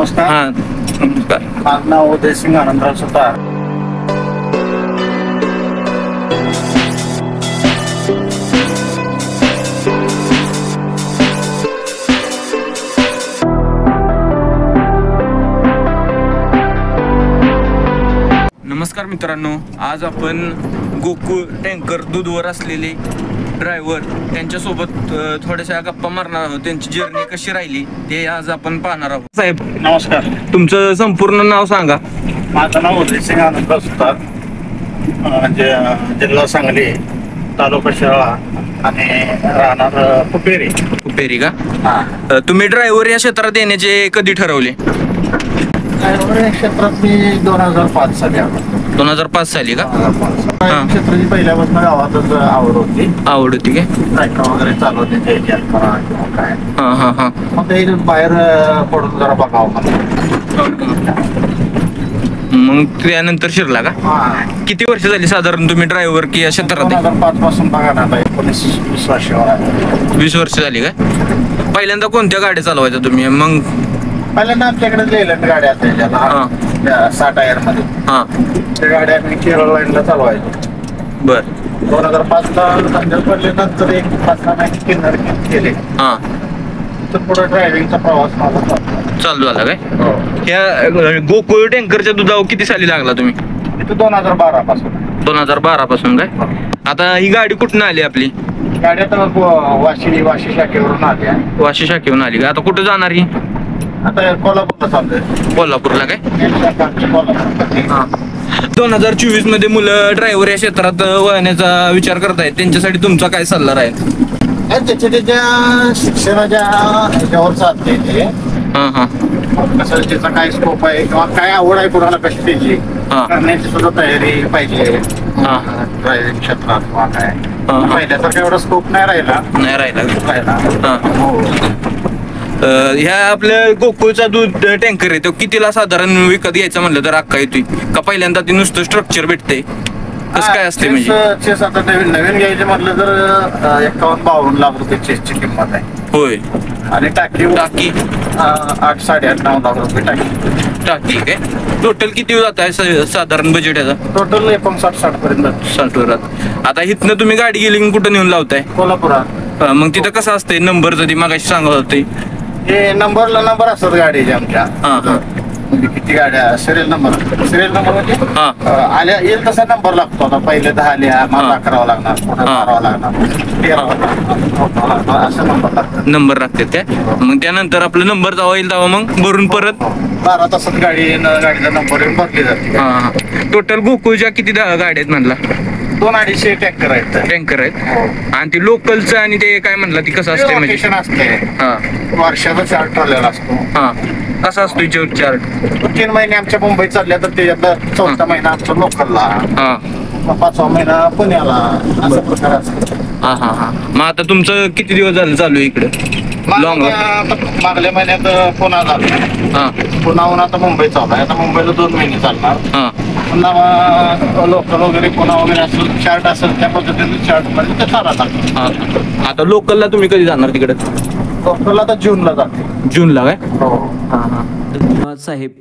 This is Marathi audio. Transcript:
नमस्कार. हां नमस्कार. माझं नाव उदय सिंग आनंदराव सुतार. नमस्कार मित्रांनो, आज आपण गोकुळ टँकर दूधवर असलेले ड्रायव्हर त्यांच्यासोबत थोड्याशा गप्पा मारणार आहोत. त्यांची जर्नी कशी राहिली ते आज आपण पाहणार आहोत. साहेब नमस्कार. तुमचं संपूर्ण नाव सांगा. माझं नाव उदय सिंग आनंदराव सुतार, जिल्हा सांगली, तालुका शिराळा आणि राहणार कुपेरी. कुपेरी का? हा. तुम्ही ड्रायव्हर या क्षेत्रात येण्याचे कधी ठरवले? ड्रायव्हर क्षेत्रात मी 2005 साली आलो. 2005 साली का? 2005 हा. क्षेत्राची पहिल्यापासून गावातच आवड होती. आवड होती काय? ट्रॅक्टर वगैरे चालवते ते करा किंवा काय. हां हां हां. मग ते बाहेर पडून जरा बघावं मला. मग त्यानंतर शिरला का? हा. किती वर्ष झाली साधारण तुम्ही ड्रायव्हर की या क्षेत्रात? 2005 पासून बघा ना, आता 19-20 वर्षावर आहे. 20 वर्ष झाली काय? पहिल्यांदा कोणत्या गाड्या चालवायच्या तुम्ही? मग पहिल्यांदा आमच्याकडे लेलंड गाड्या असायच्या 6 टायर मध्ये. हां त्या गाड्या आम्ही केरळ लाईनला चालवायचो. बर. 2005 ला संजय पडले, नंतर एक 5-6 महिने किन्नर केले. हां तर पुढे ड्रायव्हिंगचा प्रवास माझा चालू झाला काय? ह्या गोकुळ टँकरच्या दुधावर किती साली लागला तुम्ही? इथं 2012 पासून. 2012 पासून काय? आता ही गाडी कुठून आली आपली? गाडी आता वाशी शाखेवरून आली आहे. वाशी शाखेहून आली का? आता कुठं जाणार ही? आता कोल्हापूरला चाललोय. कोल्हापूरला काय? कोल्हापूर. 2024 मध्ये मुलं ड्रायव्हर या क्षेत्रात वळण्याचा विचार करतायत, त्यांच्यासाठी तुमचा काय सल्ला राहील? त्याच्या शिक्षणाच्या ह्याच्यावर चालते ते. हां हां कसं त्याचा काय स्कोप आहे किंवा काय आवड आहे कोणाला कशी त्याची हा. करण्याची सुद्धा तयारी पाहिजे हां ड्रायव्हिंग क्षेत्रात किंवा काय. हा. पहिल्यासारखा एवढा स्कोप नाही राहिला. नाही राहिला. राहिला. हां. ह्या आपल्या गोकुळचा दूध टँकर आहे तो कितीला साधारण विकत घ्यायचं म्हणलं तर अख्खा येतोय का? पहिल्यांदा ते नुसतं स्ट्रक्चर भेटते? कसं काय असते म्हणजे? चेस आता नवीन घ्यायचे म्हटलं तर 51-52 लाख रुपये चेसची किंमत आहे. होय. आणि टाकी 8-8.5 लाख रुपये टाकी काय? टोटल किती जात आहे साधारण बजेट याचा? टोटल 59-60 पर्यंत. 60 वरात. आता इथनं तुम्ही गाडी गेली की कुठं नेऊन लावताय? कोल्हापुरात. मग तिथं कसं असतंय? नंबरचं ती मागाशी सांगत होते. हे नंबर असतात गाडीचे आमच्या. हां हां म्हणजे किती गाड्या सिरियल नंबर म्हणजे आल्या येईल तसा नंबर लागतो. आता पहिले 10 लिहा, मग 11 लागणार, पुढे 12 लागणार, 13 असं नंबर लागतात. नंबर लागतात काय? मग त्यानंतर आपलं नंबर जावा येईल तेव्हा मग भरून परत 12 तासात गाडीचा नंबर येऊन भरली जाते. हां. टोटल गोकुळच्या किती गाड्या आहेत म्हणला? 2-250 टँकर आहेत. टँकर आहेत. आणि ते लोकलचं आणि ते काय म्हणला ती कसं असते म्हणजे? लोकेशन असते. हां वर्षाचा चार्ट ठरलेला असतो. हां. कसा असतो चार्ट? 3 महिने आमच्या मुंबईत चालल्या तर त्याच्यातला 4था महिना आमच्या लोकलला, हां 5वा महिना पुण्याला, असा प्रकार असतो. हां हां हां. मग आता तुमचं किती दिवस झालं चालू आहे इकडे? लॉंग. मागल्या महिन्यात पुन्हा झालं. हां पुण्याहून आता मुंबई चालू आहे. आता मुंबईला 2 महिने चालणार. हां पुन्हा लोकल वगैरे पुन्हा वगैरे असं चार्ट असेल त्या पद्धतीने चार्ट मध्ये ते चालत आहे. हां. आता लोकलला तुम्ही कधी जाणार तिकडे? लोकलला आता जूनला जाते. जूनला काय? हो. हां हां. धन्यवाद साहेब.